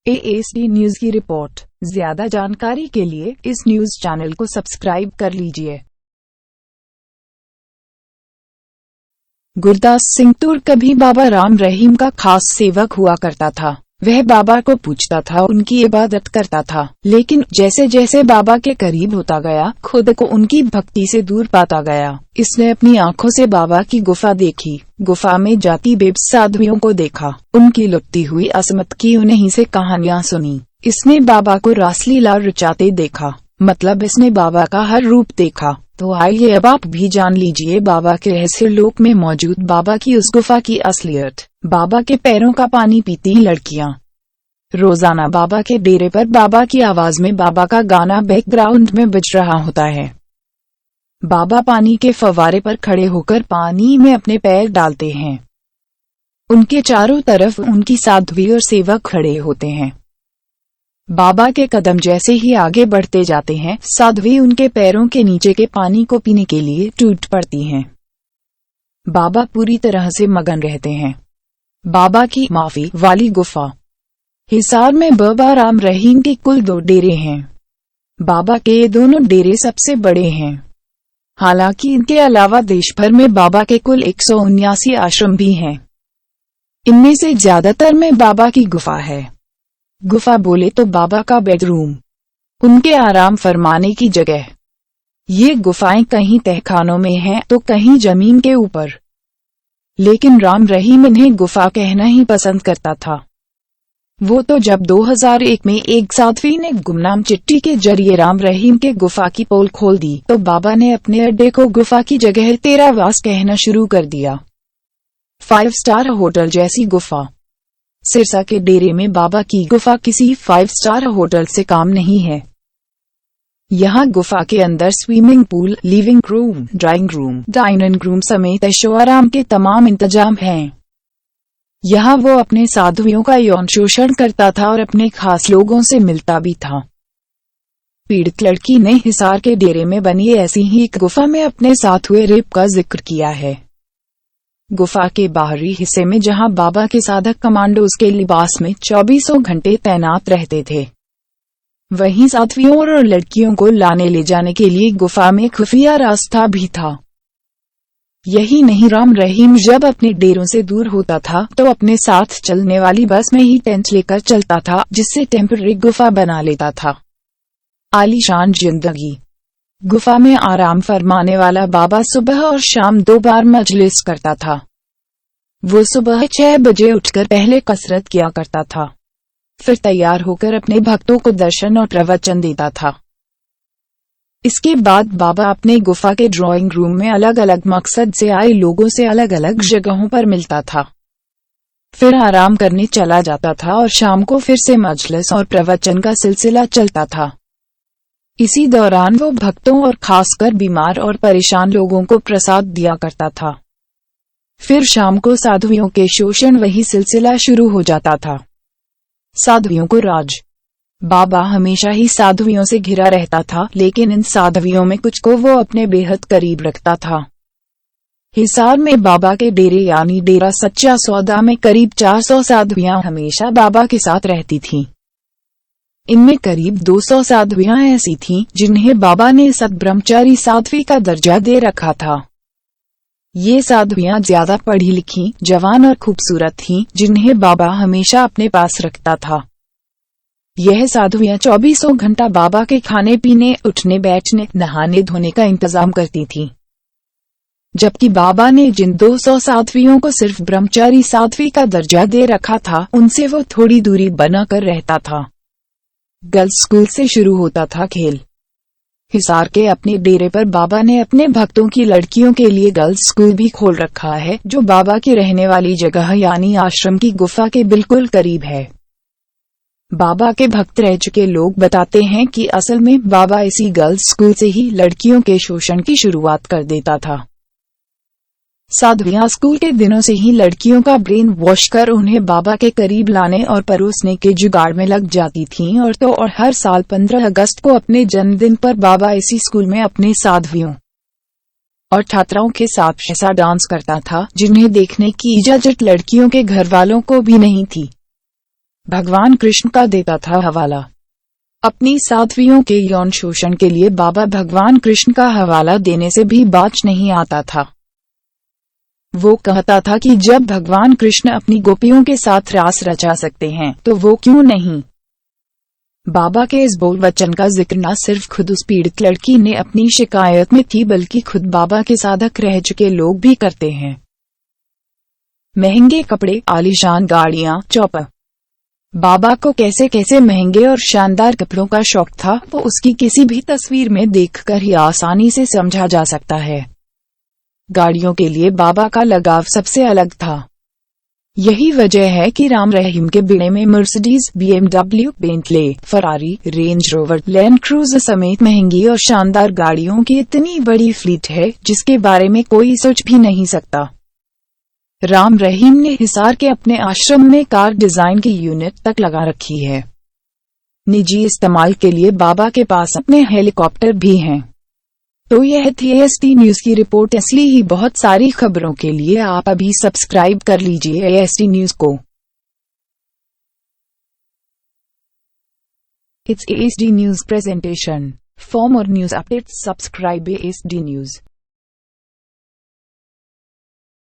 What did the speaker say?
AST news की report. ज्यादा जानकारी के लिए इस न्यूज चैनल को सब्सक्राइब कर लीजिए। गुरदास सिंह तुर कभी बाबा राम रहीम का खास सेवक हुआ करता था। वह बाबा को पूछता था, उनकी इबादत करता था, लेकिन जैसे जैसे बाबा के करीब होता गया, खुद को उनकी भक्ति से दूर पाता गया। इसने अपनी आंखों से बाबा की गुफा देखी, गुफा में जाती बेबस साधुओं को देखा, उनकी लुटती हुई असमत की उन्हीं से कहानियां सुनी। इसने बाबा को रासलीला रचाते देखा, मतलब इसने बाबा का हर रूप देखा। तो आइए अब आप भी जान लीजिए बाबा के रहस्य लोक में मौजूद बाबा की उस गुफा की असलियत। बाबा के पैरों का पानी पीती लड़कियां। रोजाना बाबा के डेरे पर बाबा की आवाज में बाबा का गाना बैकग्राउंड में बज रहा होता है। बाबा पानी के फव्वारे पर खड़े होकर पानी में अपने पैर डालते हैं। उनके चारों तरफ उनकी साध्वी और सेवक खड़े होते हैं। बाबा के कदम जैसे ही आगे बढ़ते जाते हैं, साध्वी उनके पैरों के नीचे के पानी को पीने के लिए टूट पड़ती हैं। बाबा पूरी तरह से मगन रहते हैं। बाबा की माफी वाली गुफा। हिसार में बाबा राम रहीम के कुल 2 डेरे हैं। बाबा के ये दोनों डेरे सबसे बड़े हैं। हालांकि इनके अलावा देश भर में बाबा के कुल 179 आश्रम भी हैं। इनमें से ज्यादातर में बाबा की गुफा है। गुफा बोले तो बाबा का बेडरूम, उनके आराम फरमाने की जगह। ये गुफाएं कहीं तहखानों में हैं तो कहीं जमीन के ऊपर, लेकिन राम रहीम इन्हें गुफा कहना ही पसंद करता था। वो तो जब 2001 में एक साध्वी ने गुमनाम चिट्ठी के जरिए राम रहीम के गुफा की पोल खोल दी, तो बाबा ने अपने अड्डे को गुफा की जगह तेरा वास कहना शुरू कर दिया। 5 स्टार होटल जैसी गुफा। सिरसा के डेरे में बाबा की गुफा किसी 5 स्टार होटल से काम नहीं है। यहाँ गुफा के अंदर swimming pool, living room, drawing room, dining room समेत ऐशो आराम के तमाम इंतजाम हैं। यहाँ वो अपने साधुओं का यौन शोषण करता था और अपने खास लोगों से मिलता भी था। पीड़ित लड़की ने हिसार के डेरे में बनी ऐसी ही एक गुफा में अपने साथ हुए रेप का जिक्र किया है। गुफा के बाहरी हिस्से में जहां बाबा के साधक कमांडोज के लिबास में 24 घंटे तैनात रहते थे, वहीं साध्वियों और लड़कियों को लाने ले जाने के लिए गुफा में खुफिया रास्ता भी था। यही नहीं, राम रहीम जब अपने डेरों से दूर होता था तो अपने साथ चलने वाली बस में ही टेंट लेकर चलता था, जिससे टेम्पररी गुफा बना लेता था। आलीशान जिंदगी। गुफा में आराम फरमाने वाला बाबा सुबह और शाम 2 बार मजलिस करता था। वो सुबह 6 बजे उठकर पहले कसरत किया करता था, फिर तैयार होकर अपने भक्तों को दर्शन और प्रवचन देता था। इसके बाद बाबा अपने गुफा के ड्राइंग रूम में अलग अलग मकसद से आए लोगों से अलग अलग जगहों पर मिलता था, फिर आराम करने चला जाता था और शाम को फिर से मजलिस और प्रवचन का सिलसिला चलता था। इसी दौरान वो भक्तों और खासकर बीमार और परेशान लोगों को प्रसाद दिया करता था। फिर शाम को साधुओं के शोषण वही सिलसिला शुरू हो जाता था। साधुओं को राज। बाबा हमेशा ही साधुओं से घिरा रहता था, लेकिन इन साधुओं में कुछ को वो अपने बेहद करीब रखता था। हिसार में बाबा के डेरे यानी डेरा सच्चा सौदा में करीब 400 साधुआं हमेशा बाबा के साथ रहती थीं। इनमें करीब 200 साध्वियां ऐसी थीं जिन्हें बाबा ने सद्ब्रह्मचारी साध्वी का दर्जा दे रखा था। ये साध्वियां ज्यादा पढ़ी लिखी, जवान और खूबसूरत थीं, जिन्हें बाबा हमेशा अपने पास रखता था। यह साध्वियां 24 घंटा बाबा के खाने पीने, उठने बैठने, नहाने धोने का इंतजाम करती थीं। जबकि बाबा ने जिन 200 साध्वियों को सिर्फ ब्रह्मचारी साध्वी का दर्जा दे रखा था, उनसे वो थोड़ी दूरी बनाकर रहता था। गर्ल्स स्कूल से शुरू होता था खेल। हिसार के अपने डेरे पर बाबा ने अपने भक्तों की लड़कियों के लिए गर्ल्स स्कूल भी खोल रखा है, जो बाबा की रहने वाली जगह यानी आश्रम की गुफा के बिल्कुल करीब है। बाबा के भक्त रह चुके लोग बताते हैं कि असल में बाबा इसी गर्ल्स स्कूल से ही लड़कियों के शोषण की शुरुआत कर देता था। साध्वियां स्कूल के दिनों से ही लड़कियों का ब्रेन वॉश कर उन्हें बाबा के करीब लाने और परोसने के जुगाड़ में लग जाती थीं, और हर साल 15 अगस्त को अपने जन्मदिन पर बाबा इसी स्कूल में अपने साध्वियों और छात्राओं के साथ ऐसा डांस करता था जिन्हें देखने की इजाजत लड़कियों के घर वालों को भी नहीं थी। भगवान कृष्ण का देता था हवाला। अपनी साध्वियों के यौन शोषण के लिए बाबा भगवान कृष्ण का हवाला देने से भी बाज नहीं आता था। वो कहता था कि जब भगवान कृष्ण अपनी गोपियों के साथ रास रचा सकते हैं तो वो क्यों नहीं। बाबा के इस बोल वचन का जिक्र न सिर्फ खुद उस पीड़ित लड़की ने अपनी शिकायत में थी बल्कि खुद बाबा के साधक रह चुके लोग भी करते हैं। महंगे कपड़े, आलीशान गाड़ियां, चौपर। बाबा को कैसे कैसे महंगे और शानदार कपड़ों का शौक था वो उसकी किसी भी तस्वीर में देखकर ही आसानी से समझा जा सकता है। गाड़ियों के लिए बाबा का लगाव सबसे अलग था। यही वजह है कि राम रहीम के बीड़े में Mercedes, BMW, Bentley, Ferrari, range rover, land cruiser समेत महंगी और शानदार गाड़ियों की इतनी बड़ी फ्लीट है जिसके बारे में कोई सोच भी नहीं सकता। राम रहीम ने हिसार के अपने आश्रम में कार डिजाइन की यूनिट तक लगा रखी है। निजी इस्तेमाल के लिए बाबा के पास अपने हेलीकॉप्टर भी हैं। तो यह थी AST न्यूज की रिपोर्ट। इसलिए ही बहुत सारी खबरों के लिए आप अभी सब्सक्राइब कर लीजिए AST न्यूज को। It's ASD News presentation. For more news updates, subscribe ASD News.